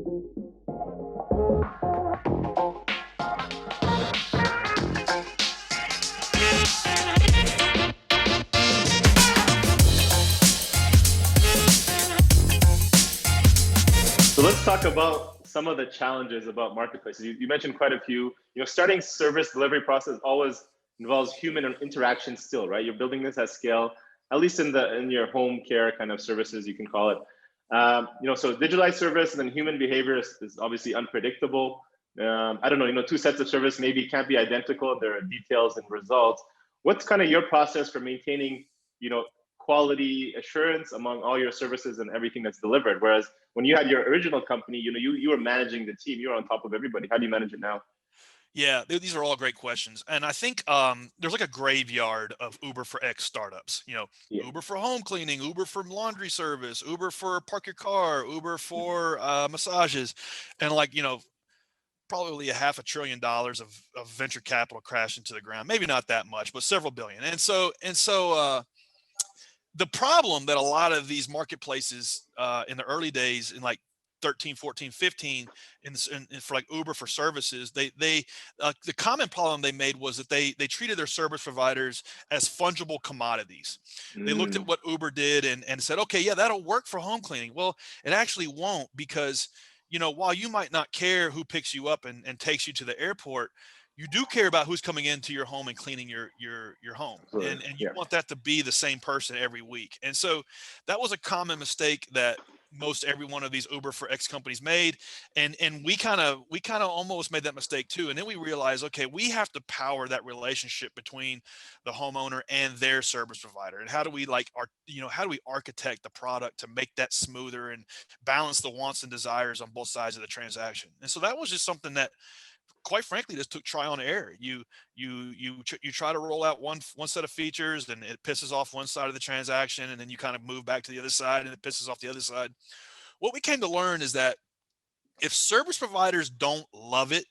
So let's talk about some of the challenges about marketplaces. You mentioned quite a few. Starting service delivery process always involves human interaction still, right? You're building this at scale, at least in your home care kind of services, you can call it. So digitalized service and then human behavior is obviously unpredictable. I don't know, two sets of service maybe can't be identical. There are details and results. What's kind of your process for maintaining, quality assurance among all your services and everything that's delivered? Whereas when you had your original company, you were managing the team, you were on top of everybody. How do you manage it now? Yeah, these are all great questions. And I think there's like a graveyard of Uber for X startups, Yeah. Uber for home cleaning, Uber for laundry service, Uber for park your car, Uber for massages. And probably a $500 billion of venture capital crashed into the ground. Maybe not that much, but several billion. And so the problem that a lot of these marketplaces in the early days in like 13, 14, 15 for like Uber for services, the common problem they made was that they treated their service providers as fungible commodities. They looked at what Uber did and said, okay, yeah, that'll work for home cleaning. Well, it actually won't, because while you might not care who picks you up and takes you to the airport, you do care about who's coming into your home and cleaning your home, Absolutely. and you Yeah. want that to be the same person every week. And so that was a common mistake that most every one of these Uber for X companies made, and we kind of almost made that mistake too. And then we realized, okay, we have to power that relationship between the homeowner and their service provider. And how do we how do we architect the product to make that smoother and balance the wants and desires on both sides of the transaction? And so that was just something that, quite frankly, this took trial and error. You try to roll out one set of features, and it pisses off one side of the transaction, and then you kind of move back to the other side, and it pisses off the other side. What we came to learn is that if service providers don't love it,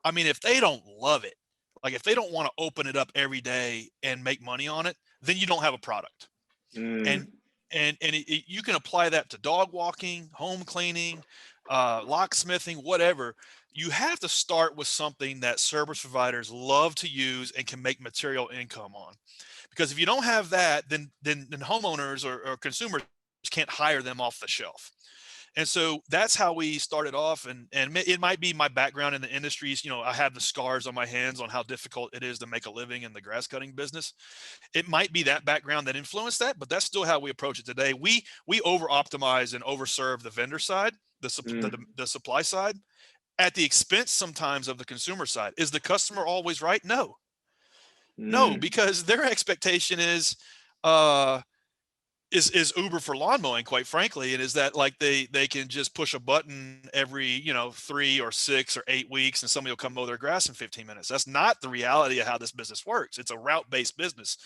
I mean, if they don't love it, like if they don't want to open it up every day and make money on it, then you don't have a product. And Mm. you can apply that to dog walking, home cleaning, locksmithing, whatever. You have to start with something that service providers love to use and can make material income on. Because if you don't have that, then homeowners or consumers can't hire them off the shelf. And so that's how we started off. And it might be my background in the industries. I have the scars on my hands on how difficult it is to make a living in the grass cutting business. It might be that background that influenced that, but that's still how we approach it today. We over optimize and overserve the vendor side, Mm. the supply side, at the expense sometimes of the consumer side. Is the customer always right? No, Mm. because their expectation uh, is Uber for lawn mowing, quite frankly. And is that like they can just push a button every 3 or 6 or 8 weeks, and somebody will come mow their grass in 15 minutes. That's not the reality of how this business works. It's a route-based business.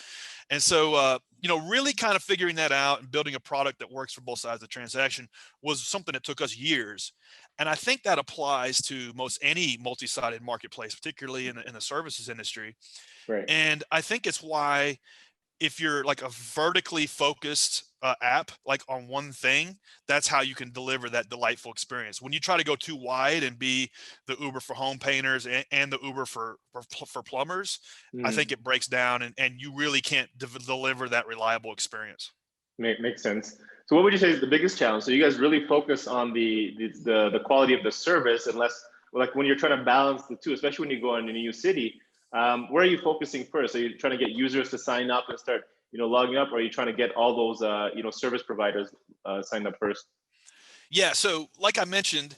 And so really kind of figuring that out and building a product that works for both sides of the transaction was something that took us years. And I think that applies to most any multi-sided marketplace, particularly in the services industry. Right. And I think it's why, if you're like a vertically focused app, like on one thing, that's how you can deliver that delightful experience. When you try to go too wide and be the Uber for home painters and the Uber for plumbers, I Mm. think it breaks down, and you really can't deliver that reliable experience. Makes sense. So what would you say is the biggest challenge? So you guys really focus on the quality of the service, unless like when you're trying to balance the two, especially when you go in a new city. Where are you focusing first? Are you trying to get users to sign up and start logging up, or are you trying to get all those service providers signed up first? Yeah. So like I mentioned,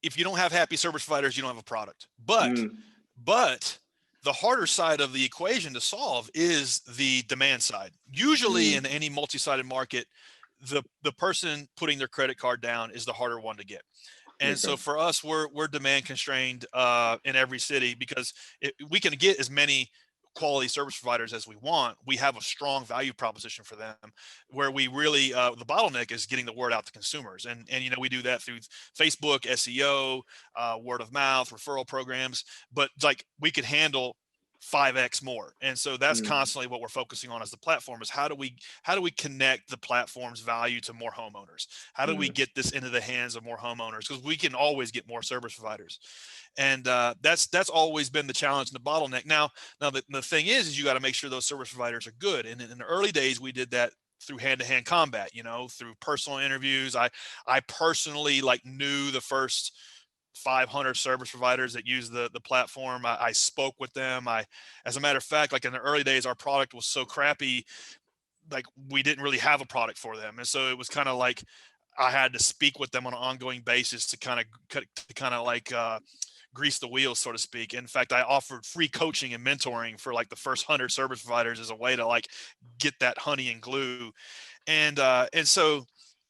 if you don't have happy service providers, you don't have a product. Mm. But the harder side of the equation to solve is the demand side. Usually in Mm. any multi-sided market, the person putting their credit card down is the harder one to get. And Makes so sense. for us, we're demand constrained in every city, because we can get as many quality service providers as we want. We have a strong value proposition for them, where we really the bottleneck is getting the word out to consumers, and we do that through Facebook, SEO, word of mouth, referral programs. But like we could handle 5x more. And so that's Mm, constantly what we're focusing on as the platform is how do we connect the platform's value to more homeowners? How do we mm, get this into the hands of more homeowners? Because we can always get more service providers. And that's always been the challenge and the bottleneck. Now the thing is you got to make sure those service providers are good. And in the early days, we did that through hand-to-hand combat, through personal interviews. I personally like knew the first 500 service providers that use the platform. I spoke with them. As a matter of fact, like in the early days, our product was so crappy, like we didn't really have a product for them, and so it was kind of like I had to speak with them on an ongoing basis to kind of like grease the wheels, so to speak. In fact, I offered free coaching and mentoring for like the first 100 service providers as a way to like get that honey and glue. And so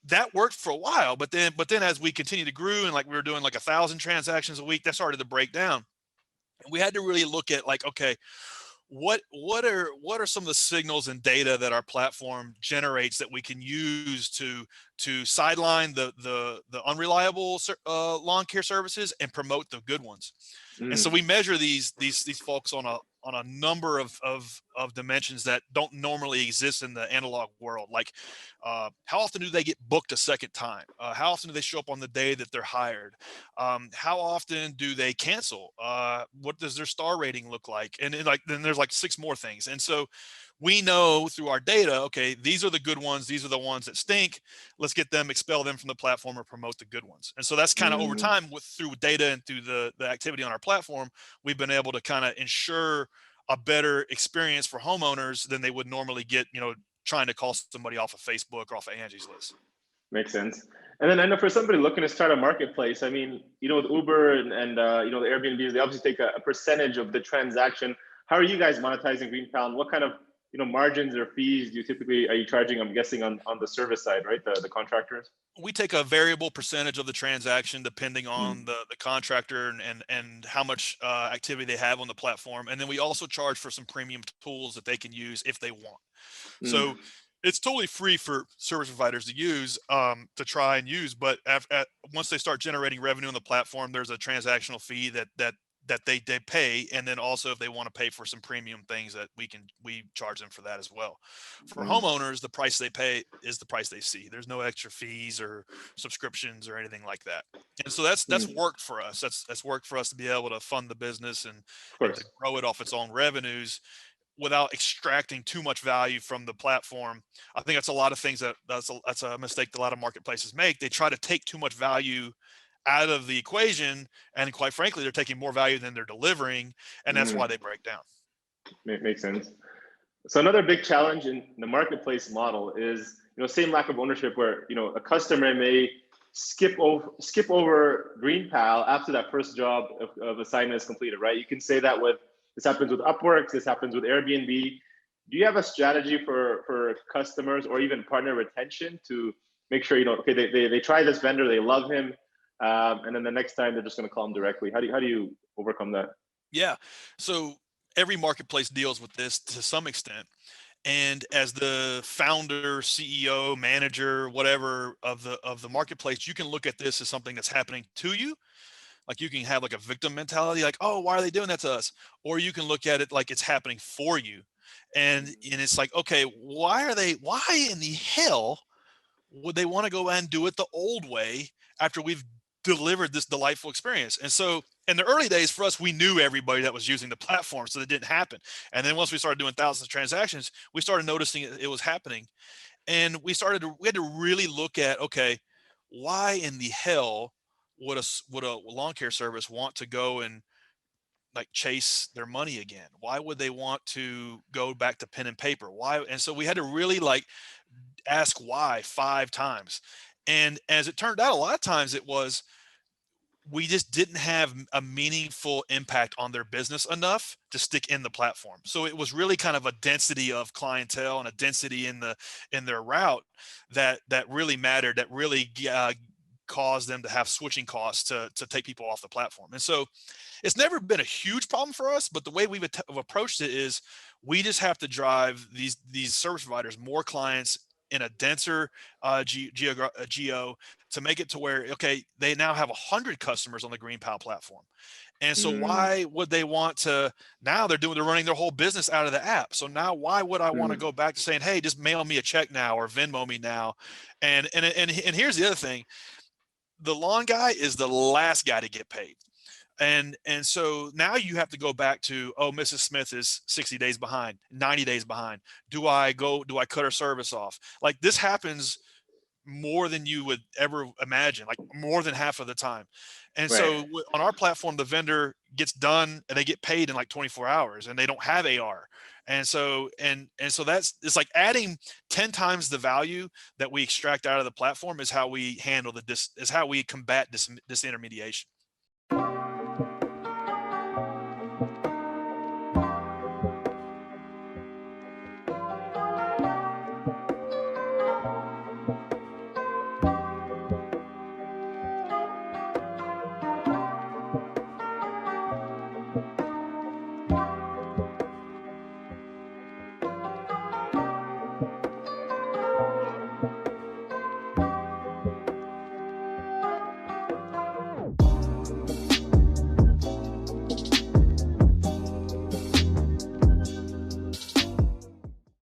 that worked for a while, but then as we continued to grow and like we were doing like 1,000 transactions a week, that started to break down. And we had to really look at like, okay, what are some of the signals and data that our platform generates that we can use to sideline the unreliable lawn care services and promote the good ones. And so mm, we measure these folks on a number of dimensions that don't normally exist in the analog world. Like how often do they get booked a second time? How often do they show up on the day that they're hired? How often do they cancel? What does their star rating look like? And then there's like six more things. And so we know through our data, okay, these are the good ones. These are the ones that stink. Let's get them, expel them from the platform, or promote the good ones. And so that's kind of over mm. time through data and through the activity on our platform, we've been able to kind of ensure a better experience for homeowners than they would normally get, trying to call somebody off of Facebook or off of Angie's List. Makes sense. And then I know for somebody looking to start a marketplace, I mean, with Uber and the Airbnbs, they obviously take a percentage of the transaction. How are you guys monetizing GreenPal? And what kind of margins or fees do you typically are you charging? I'm guessing on the service side, right? The contractors. We take a variable percentage of the transaction depending on Mm, the contractor and how much activity they have on the platform. And then we also charge for some premium tools that they can use if they want. So mm, it's totally free for service providers to use, to try and use. But once they start generating revenue on the platform, there's a transactional fee that they pay. And then also if they want to pay for some premium things that we charge them for that as well. For mm, homeowners, the price they pay is the price they see. There's no extra fees or subscriptions or anything like that. And so that's mm. worked for us. That's worked for us to be able to fund the business Of and to course. grow it off its own revenues without extracting too much value from the platform. I think that's a lot of things that's a mistake that a lot of marketplaces make. They try to take too much value out of the equation, and quite frankly, they're taking more value than they're delivering, and that's why Mm, they break down. makes sense. So another big challenge in the marketplace model is, same lack of ownership where, a customer may skip over GreenPal after that first job of assignment is completed, right? You can say that with this happens with Upwork, this happens with Airbnb. Do you have a strategy for customers or even partner retention to make sure, okay, they try this vendor, they love him, and then the next time they're just going to call him directly. How do you overcome that? Yeah. So every marketplace deals with this to some extent. And as the founder, CEO, manager, whatever of the marketplace, you can look at this as something that's happening to you. Like you can have like a victim mentality, like, oh, why are they doing that to us? Or you can look at it like it's happening for you. And it's like, okay, why in the hell would they want to go and do it the old way after we've delivered this delightful experience? And so in the early days for us, we knew everybody that was using the platform, so that didn't happen. And then once we started doing thousands of transactions, we started noticing it was happening. And we had to really look at, okay, why in the hell would a lawn care service want to go and like chase their money again? Why would they want to go back to pen and paper? Why? And so we had to really like ask why 5 times. And as it turned out, a lot of times it was we just didn't have a meaningful impact on their business enough to stick in the platform. So it was really kind of a density of clientele and a density in their route that really mattered, that really caused them to have switching costs to take people off the platform. And so it's never been a huge problem for us, but the way we've approached it is we just have to drive these service providers more clients in a denser geo to make it to where, okay, they now have 100 customers on the GreenPal platform. And so Mm, why would they want to, now they're running their whole business out of the app. So now why would I want to mm, go back to saying, hey, just mail me a check now or Venmo me now? And here's the other thing. The lawn guy is the last guy to get paid. And so now you have to go back to, oh, Mrs. Smith is 60 days behind, 90 days behind. Do I cut her service off? Like, this happens more than you would ever imagine, like more than half of the time. And right. so on our platform, the vendor gets done and they get paid in like 24 hours and they don't have AR. And so that's, it's like adding 10 times the value that we extract out of the platform is how we handle is how we combat disintermediation.